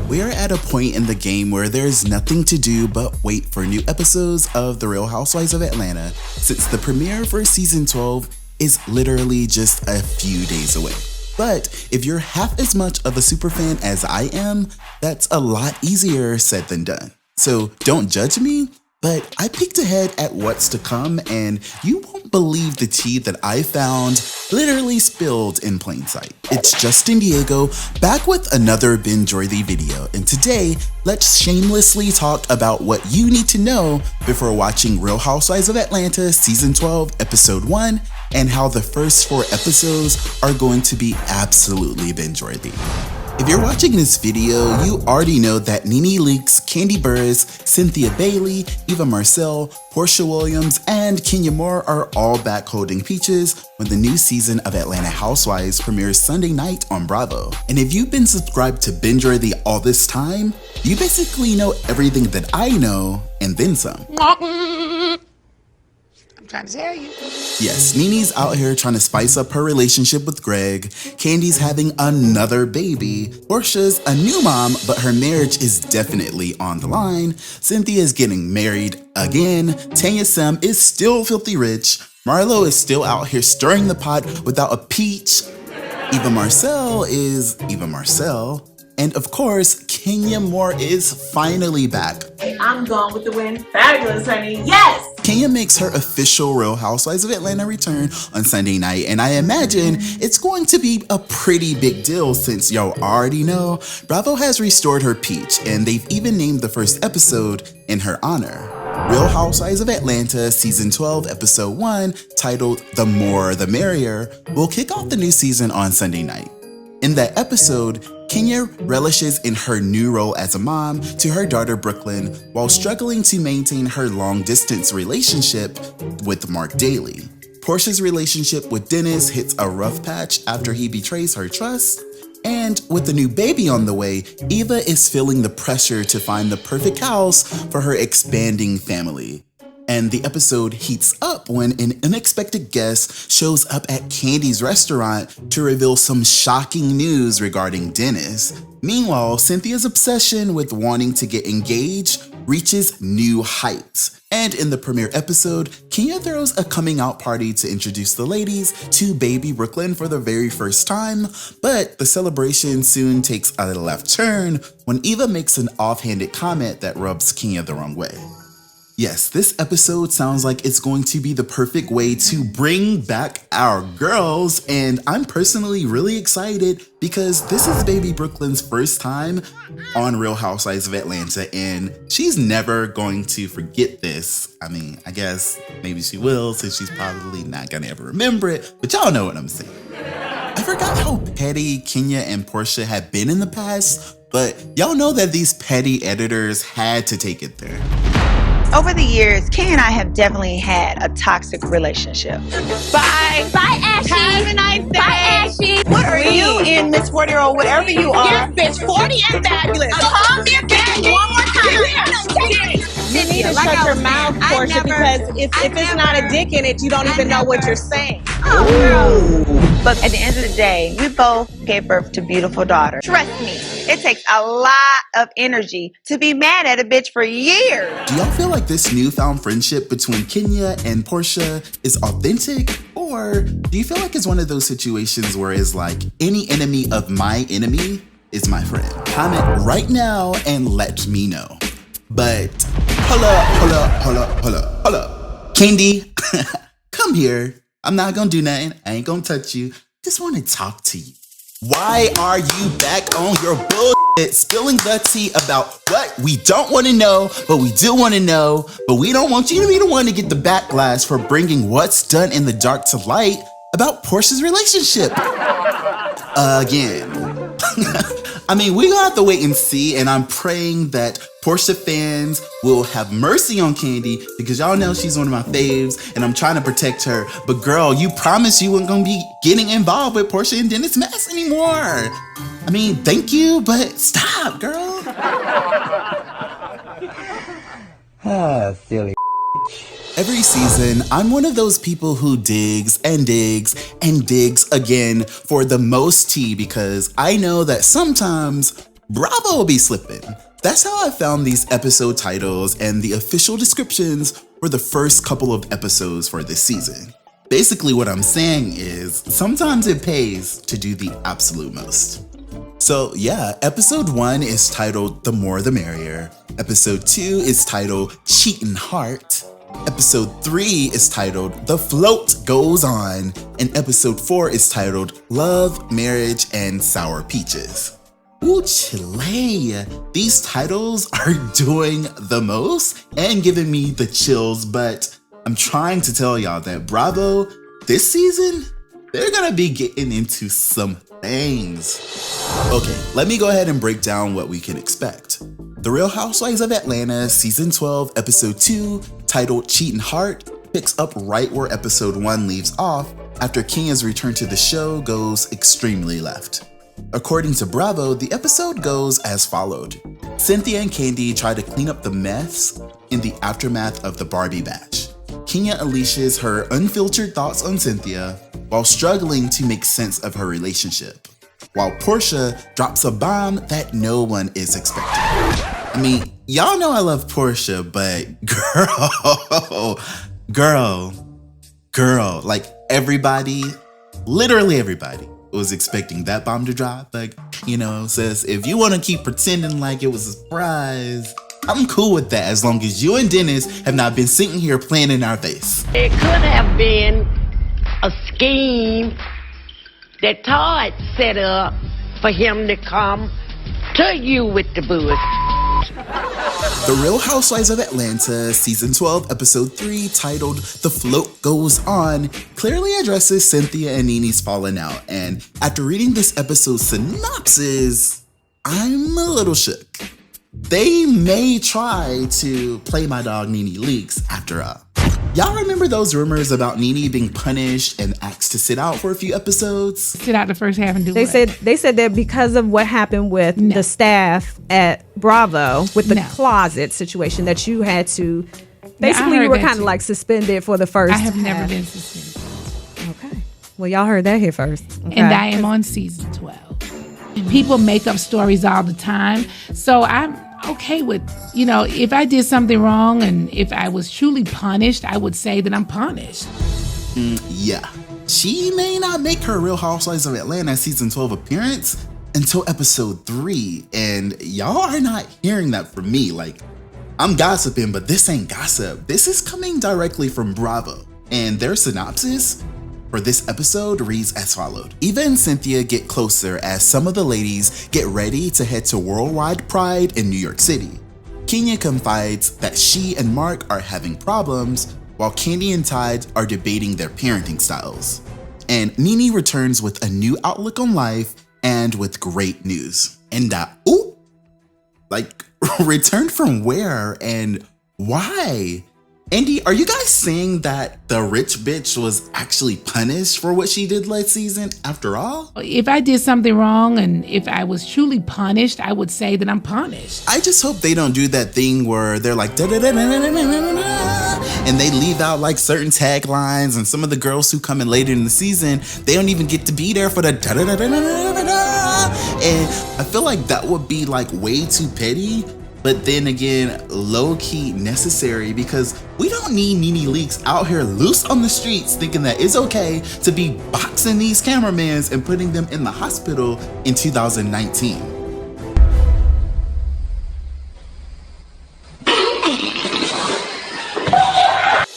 We are at a point in the game where there's nothing to do but wait for new episodes of The Real Housewives of Atlanta, since the premiere for season 12 is literally just a few days away. But if you're half as much of a superfan as I am, that's a lot easier said than done. So don't judge me, but I peeked ahead at what's to come, and you won't believe the tea that I found literally spilled in plain sight. It's Justin Diego back with another Bingeworthy video, and today let's shamelessly talk about what you need to know before watching Real Housewives of Atlanta season 12 episode 1 and how the first 4 episodes are going to be absolutely binge-worthy. If you're watching this video, you already know that Nene Leakes, Kandi Burruss, Cynthia Bailey, Eva Marcel, Porsha Williams, and Kenya Moore are all back holding peaches when the new season of Atlanta Housewives premieres Sunday night on Bravo. And if you've been subscribed to Bingeworthy all this time, you basically know everything that I know and then some. Trying to tell you. Yes, Nene's out here trying to spice up her relationship with Greg. Kandi's having another baby. Porsha's a new mom, but her marriage is definitely on the line. Cynthia's getting married again. Tanya Sam is still filthy rich. Marlo is still out here stirring the pot without a peach. Eva Marcel is Eva Marcel. And of course, Kenya Moore is finally back. I'm gone with the wind. Fabulous, honey. Yes! Kenya makes her official Real Housewives of Atlanta return on Sunday night, and I imagine it's going to be a pretty big deal since y'all already know Bravo has restored her peach, and they've even named the first episode in her honor. Real Housewives of Atlanta season 12 episode 1, titled The Moore the Merrier, will kick off the new season on Sunday night. In that episode, Kenya relishes in her new role as a mom to her daughter Brooklyn while struggling to maintain her long-distance relationship with Marc daily. Porsha's relationship with Dennis hits a rough patch after he betrays her trust, and with the new baby on the way, Eva is feeling the pressure to find the perfect house for her expanding family. And the episode heats up when an unexpected guest shows up at Kandi's restaurant to reveal some shocking news regarding Dennis. Meanwhile, Cynthia's obsession with wanting to get engaged reaches new heights. And in the premiere episode, Kenya throws a coming out party to introduce the ladies to baby Brooklyn for the very first time, but the celebration soon takes a left turn when Eva makes an offhanded comment that rubs Kenya the wrong way. Yes, this episode sounds like it's going to be the perfect way to bring back our girls, and I'm personally really excited because this is baby Brooklyn's first time on Real Housewives of Atlanta, and she's never going to forget this. I mean, I guess maybe she will, since she's probably not gonna ever remember it, but y'all know what I'm saying. I forgot how petty Kenya and Porsha have been in the past, but y'all know that these petty editors had to take it there. Over the years, Kay and I have definitely had a toxic relationship. Bye. Bye, Ashley. Have a nice day. Bye, Ashley. What are you in, Miss 40 or whatever you are? Yes, bitch. 40 and fabulous. Call me again one more time. You need to shut your mouth, Porsha, because if it's not a dick in it, you don't even know what you're saying. Oh, girl. But at the end of the day, we both gave birth to beautiful daughters. Trust me, it takes a lot of energy to be mad at a bitch for years. Do y'all feel like this newfound friendship between Kenya and Porsha is authentic? Or do you feel like it's one of those situations where it's like, any enemy of my enemy is my friend? Comment right now and let me know. But hold up. Kandi, come here. I'm not gonna do nothing. I ain't gonna touch you. Just wanna talk to you. Why are you back on your bullshit, spilling the tea about what we don't wanna know, but we do wanna know, but we don't want you to be the one to get the backlash for bringing what's done in the dark to light about Porsha's relationship? Again. I mean, we're gonna have to wait and see, and I'm praying that Porsha fans will have mercy on Kandi because y'all know she's one of my faves and I'm trying to protect her. But girl, you promised you weren't gonna be getting involved with Porsha and Dennis mess anymore. I mean, thank you, but stop, girl. Silly. Every season, I'm one of those people who digs and digs and digs again for the most tea because I know that sometimes Bravo be slipping. That's how I found these episode titles and the official descriptions for the first couple of episodes for this season. Basically what I'm saying is, sometimes it pays to do the absolute most. So yeah, episode 1 is titled The Moore the Merrier. Episode 2 is titled Cheatin' Heart. Episode 3 is titled The Float Goes On. And episode 4 is titled Love, Marriage, and Sour Peaches. Ooh, Chile. These titles are doing the most and giving me the chills, but I'm trying to tell y'all that Bravo, this season, they're gonna be getting into some things. Okay, let me go ahead and break down what we can expect. The Real Housewives of Atlanta Season 12, Episode 2, titled Cheatin' Heart, picks up right where Episode 1 leaves off after Kenya's return to the show goes extremely left. According to Bravo, the episode goes as followed. Cynthia and Kandi try to clean up the mess in the aftermath of the Barbie bash. Kenya unleashes her unfiltered thoughts on Cynthia while struggling to make sense of her relationship, while Porsha drops a bomb that no one is expecting. I mean, y'all know I love Porsha, but girl, like everybody, literally everybody was expecting that bomb to drop. Like, you know, says if you want to keep pretending like it was a surprise, I'm cool with that as long as you and Dennis have not been sitting here playing in our face. It could have been a scheme that Todd set up for him to come to you with the booze. The Real Housewives of Atlanta Season 12, Episode 3, titled The Float Goes On, clearly addresses Cynthia and Nene's falling out, and after reading this episode's synopsis, I'm a little shook. They may try to play my dog Nene Leakes after all. Y'all remember those rumors about Nene being punished and asked to sit out for a few episodes? Sit out the first half and do They what? said that because of what happened with the staff at Bravo with the closet situation, that you had to basically you were kind of like suspended for the first. I have never been suspended. Okay. Well, y'all heard that here first. Okay. And I am on season 12. People make up stories all the time. So I'm okay with, you know, if I did something wrong and if I was truly punished, I would say that I'm punished. Yeah. She may not make her Real Housewives of Atlanta Season 12 appearance until episode 3. And y'all are not hearing that from me. Like, I'm gossiping, but this ain't gossip. This is coming directly from Bravo. And their synopsis for this episode reads as followed. Eva and Cynthia get closer as some of the ladies get ready to head to Worldwide Pride in New York City. Kenya confides that she and Marc are having problems, while Kandi and Tide are debating their parenting styles. And Nene returns with a new outlook on life and with great news. And returned from where and why? Andy, are you guys saying that the rich bitch was actually punished for what she did last season after all? If I did something wrong and if I was truly punished, I would say that I'm punished. I just hope they don't do that thing where they're like and they leave out like certain taglines, and some of the girls who come in later in the season, they don't even get to be there for the and I feel like that would be like way too petty. But then again, low-key necessary, because we don't need Nene Leakes out here loose on the streets thinking that it's okay to be boxing these cameramans and putting them in the hospital in 2019.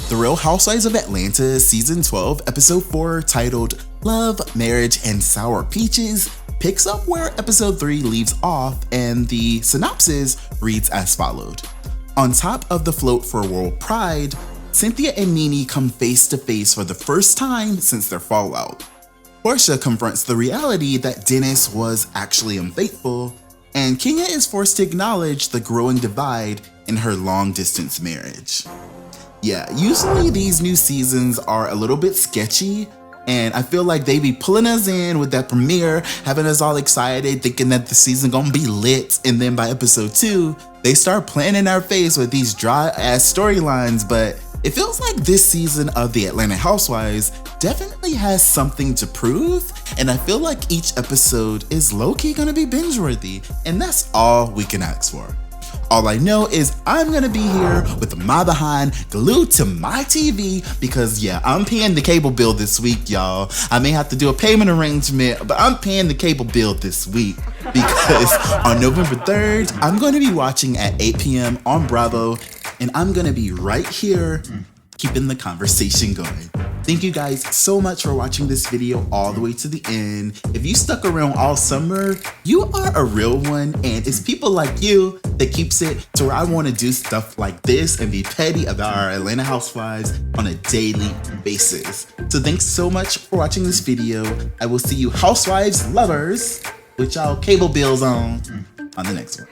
The Real Housewives of Atlanta Season 12, Episode 4, titled Love, Marriage, and Sour Peaches, picks up where episode 3 leaves off, and the synopsis reads as followed. On top of the float for World Pride, Cynthia and Nene come face to face for the first time since their fallout. Porsha confronts the reality that Dennis was actually unfaithful, and Kenya is forced to acknowledge the growing divide in her long-distance marriage. Yeah, usually these new seasons are a little bit sketchy, and I feel like they be pulling us in with that premiere, having us all excited, thinking that the season gonna be lit, and then by episode 2, they start playing in our face with these dry-ass storylines. But it feels like this season of the Atlanta Housewives definitely definitely has something to prove, and I feel like each episode is low-key gonna be binge-worthy, and that's all we can ask for. All I know is I'm gonna be here with my behind glued to my TV because yeah, I'm paying the cable bill this week, y'all. I may have to do a payment arrangement, but I'm paying the cable bill this week because on November 3rd, I'm gonna be watching at 8 p.m. on Bravo, and I'm gonna be right here keeping the conversation going. Thank you guys so much for watching this video all the way to the end. If you stuck around all summer, you are a real one, and it's people like you that keeps it to where I want to do stuff like this and be petty about our Atlanta housewives on a daily basis. So thanks so much for watching this video. I will see you housewives lovers with y'all cable bills on the next one.